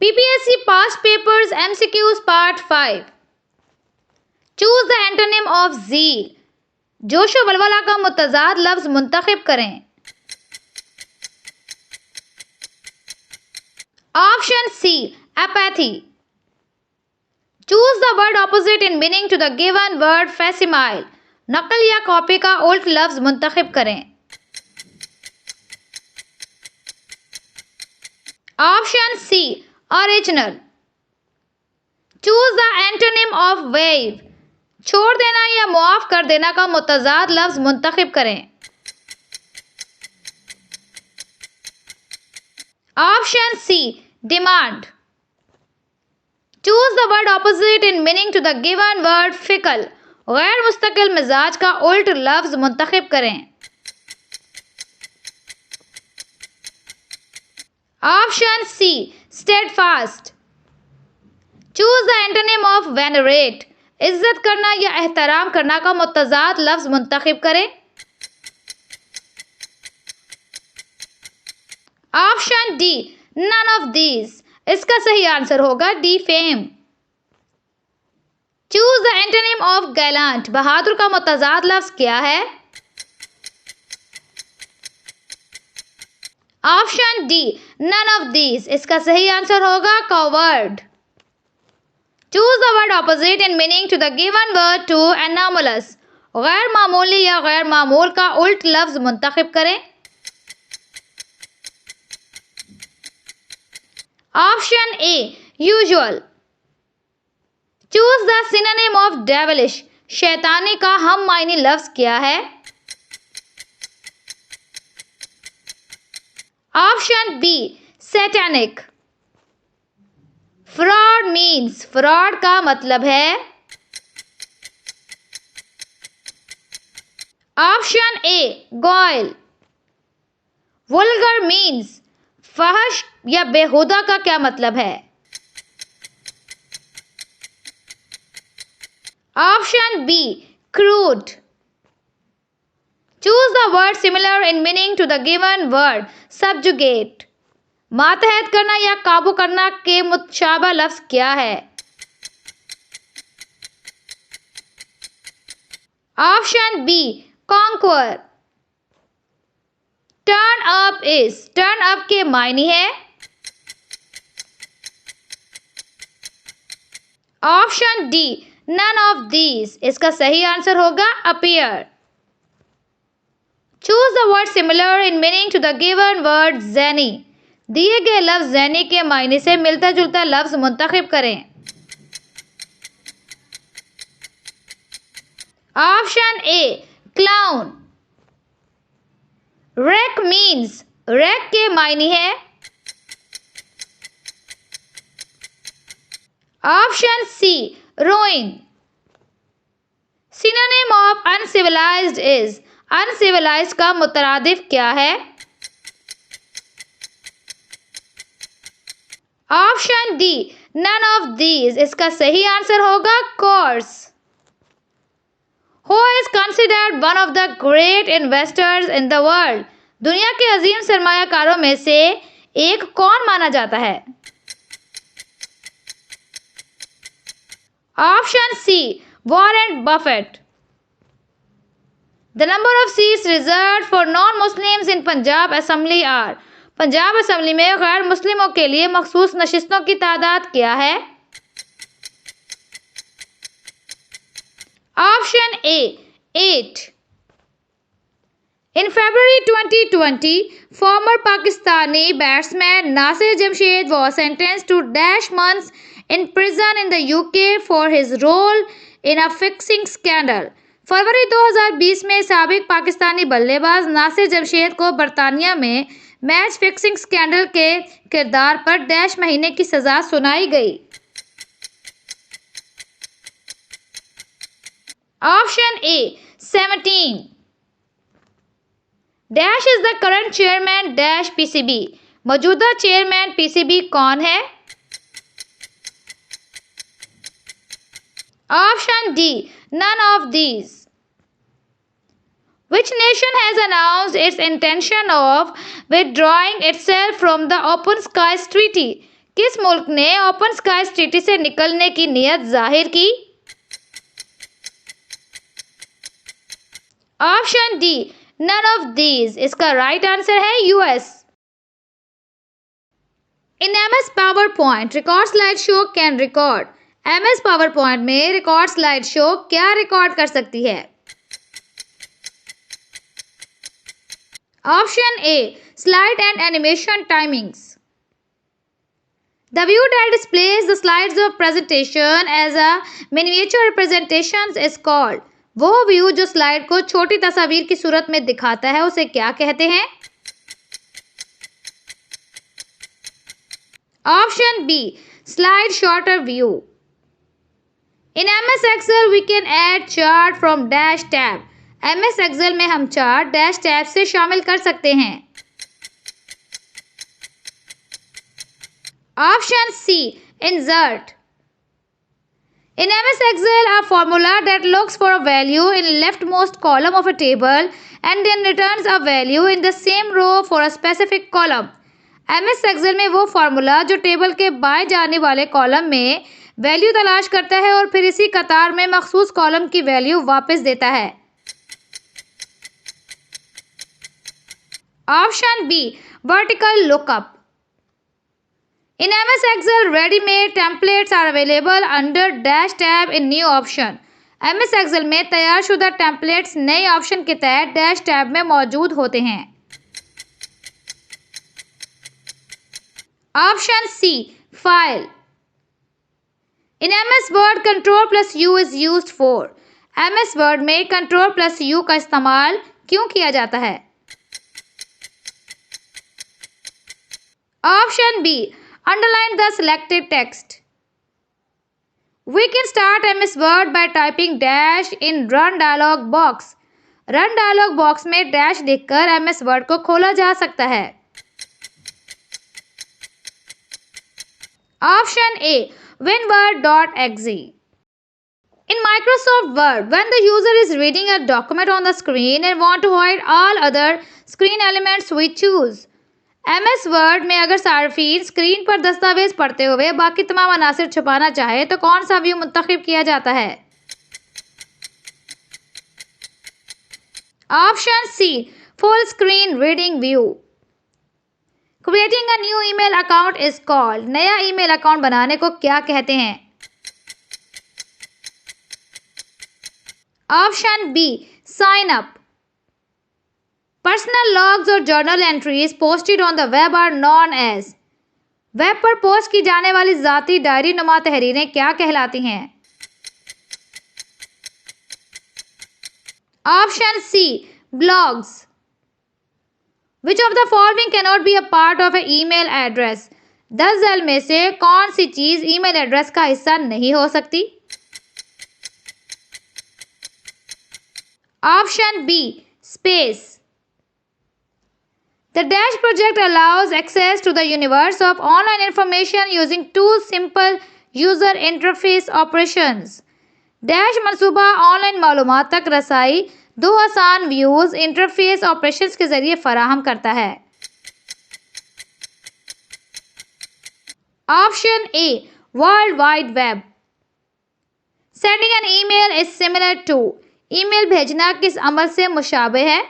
BPSC Past Papers MCQs Part 5. Choose the antonym of zeal. जोशो वलवला का मुतज़ाद लफ्ज़ मुंतखब करें. Option C. Apathy. Choose the word opposite in meaning to the given word facsimile. नकल या copy का उल्ट लफ्ज़ मुंतखब करें. Option C. Original. Choose the antonym of waive. छोड़ देना या मुआफ कर देना का मुतज़ाद लफ्ज़ मुंतखब करें. Option C. Demand. Choose the word opposite in meaning to the given word fickle. गैर मुस्तकिल मिजाज का उल्ट लफ्ज़ मुंतखब करें. Option C. Steadfast. Choose the antonym of venerate. इज्जत करना या एहतराम करना का मुतज़ाद लफ्ज़ मुंतखब करें. Option D. None of these. इसका सही आंसर होगा defame. Choose the antonym of gallant. बहादुर का मुतज़ाद लफ्ज़ क्या है? Option D. None of these. इसका सही आंसर होगा coward. Choose the word opposite in meaning to the given word to anomalous. गैर मामूली या गैर मामूल का उल्ट लफ्ज़ मुंतखब करें. Option A. Usual. Choose the synonym of devilish. शैतानी का हम मायनी लफ्ज़ क्या है? Option B. Satanic. Fraud means. fraud का मतलब है. Option A. Goil. Vulgar means. फहश या बेहुदा का क्या मतलब है? Option B. Crude. Choose the word similar in meaning to the given word. Subjugate. मातहत करना या काबू करना के मुतशाबा लफ्ज़ क्या है? Option B. Conquer. Turn up is. Turn up के मायने है. Option D. None of these. इसका सही आंसर होगा appear. Choose the word similar in meaning to the given word zany. दिए गए लफ्ज़ zany के मायने से मिलता जुलता लफ्ज़ मुंतखब करें. Option A. Clown. Wreck means. wreck के मायने है. Option C. Ruin. Synonym of uncivilized is. uncivilized का मुतरादिफ क्या है? Option D. None of these. इसका सही आंसर होगा coarse. Who is considered one of the great investors in the world? दुनिया के अजीम सरमायाकारों में से एक कौन माना जाता है? Option C. Warren Buffett. The number of seats reserved for non-Muslims in Punjab Assembly are. Punjab assembly में गैर मुस्लिमों के लिए मखसूस नशिस्तों की तादाद क्या है? Option A. 8. In February 2020, former Pakistani batsman Nasir Jamshed was sentenced to dash months in prison in the UK for his role in a fixing scandal. फरवरी 2020 में साबिक पाकिस्तानी बल्लेबाज नासिर जमशेद को बरतानिया में मैच फिक्सिंग स्कैंडल के किरदार पर डैश महीने की सजा सुनाई गई. Option A. 17. Dash is the current chairman dash PCB. मौजूदा चेयरमैन पीसीबी कौन है? Option D. None of these. Which nation has announced its intention of withdrawing itself from the Open Skies Treaty? किस मुल्क ने ओपन स्काईज ट्रीटी से निकलने की नीयत जाहिर की? Option D, none of these. इसका राइट आंसर है US. In MS PowerPoint, record slide show can record. MS PowerPoint में रिकॉर्ड स्लाइड शो क्या रिकॉर्ड कर सकती है? Option A, slide and animation timings. The view that displays the slides of presentation as a miniature representations is called। वो view जो slide को छोटी तस्वीर की सूरत में दिखाता है उसे क्या कहते हैं? Option B, slide sorter view. In MS Excel we can add chart from dash tab। MS Excel में हम चार्ट डैश टैब से शामिल कर सकते हैं। Option C, insert. In MS Excel, a formula that looks for a value in leftmost column of a table and then returns a value in the same row for a specific column। MS Excel में वो formula जो table के बाएं जाने वाले column में value तलाश करता है और फिर इसी कतार में मखसूस कॉलम की वैल्यू वापस देता है। Option B, vertical lookup. In MS Excel, ready-made templates are available under dash tab in new option। MS Excel में तैयारशुदा टेम्पलेट्स नए ऑप्शन के तहत डैश टैब में मौजूद होते हैं। Option C, file. In MS Word, Ctrl+U is used for। MS Word में Ctrl+U का इस्तेमाल क्यों किया जाता है? Option B, underline the selected text। We can start MS Word by typing dash in run dialog box। run dialog box में dash लिखकर MS Word को खोला जा सकता है। Option A, winword.exe। In Microsoft Word, when the user is reading a document on the screen and want to hide all other screen elements, we choose। MS Word में अगर सार्फिन screen पर दस्तावेज पढ़ते हुए बाकी तमाम अनासिर छुपाना चाहे तो कौन सा व्यू मुंतखब किया जाता है? Option C, full screen reading view. Creating a new email account is called. नया ईमेल अकाउंट बनाने को क्या कहते हैं? Option B, sign up. Personal logs और journal entries posted on the web are known as. Web पर post की जाने वाली जाती डायरी नुमा तहरीरें क्या कहलाती हैं? Option C, blogs. Which of the following can not be a part of a email address. 10 झेल में से कौन सी चीज ईमेल एड्रेस का हिस्सा नहीं हो सकती? Option B, space. The Dash project allows access to the universe of online information using two simple user interface operations। Dash मंसूबा ऑनलाइन मालूमात तक रसाई दो आसान व्यूज इंटरफेस ऑपरेशंस के जरिए फराहम करता है। Option A, world wide web. Sending an email is similar to। Email भेजना किस अमल से मुशाबे है?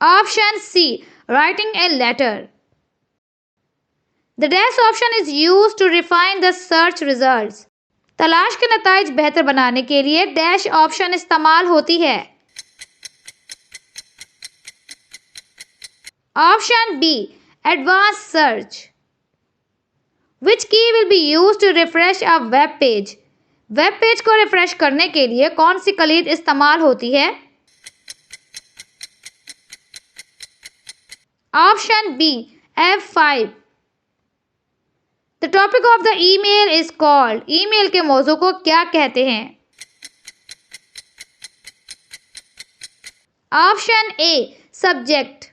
Option C, writing a letter. The dash option is used to refine the search results. तलाश के नताइज बेहतर बनाने के लिए डैश ऑप्शन इस्तेमाल होती है। Option B, advance search. Which key will be used to refresh a web page. Web page को रिफ्रेश करने के लिए कौन सी कलीद इस्तेमाल होती है? Option B, F5। The topic of the email is called. Email के मौजू को क्या कहते हैं? Option A, subject.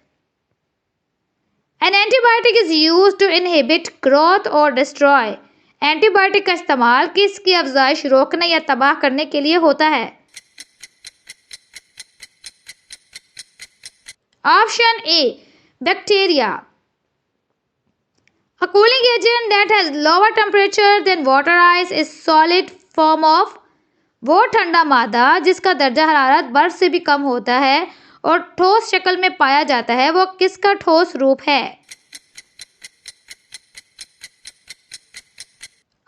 An antibiotic is used to inhibit growth और डिस्ट्रॉय। एंटीबायोटिक का इस्तेमाल किसकी अफजाइश रोकने या तबाह करने के लिए होता है? Option A, Bacteria. A cooling agent that has lower temperature than water ice is solid form of. वो ठंडा मादा जिसका दर्जा हरारत बर्फ से भी कम होता है और ठोस शक्ल में पाया जाता है, वो किसका ठोस रूप है?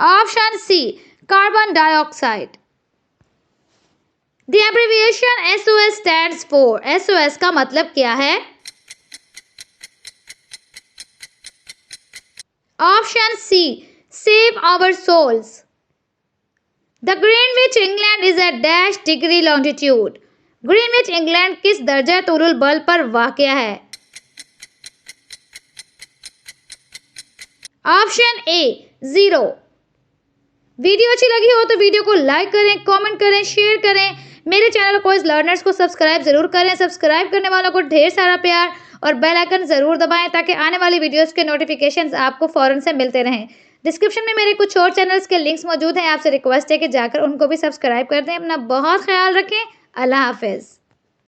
Option C, carbon dioxide. The abbreviation SOS stands for. SOS का मतलब क्या है? Option C, save our souls. The Greenwich England is at dash degree longitude. Greenwich England किस दर्जा तुरुल बल पर वाक़या है? ऑप्शन ए, 0। वीडियो अच्छी लगी हो तो वीडियो को लाइक करें, कमेंट करें, शेयर करें। मेरे चैनल क्विज लर्नर्स को सब्सक्राइब जरूर करें। सब्सक्राइब करने वालों को ढेर सारा प्यार और बेल आइकन जरूर दबाएं ताकि आने वाली वीडियोस के नोटिफिकेशंस आपको फौरन से मिलते रहें। डिस्क्रिप्शन में मेरे कुछ और चैनल्स के लिंक्स मौजूद हैं, आपसे रिक्वेस्ट है कि जाकर उनको भी सब्सक्राइब कर दें। अपना बहुत ख्याल रखें। अल्लाह हाफिज़।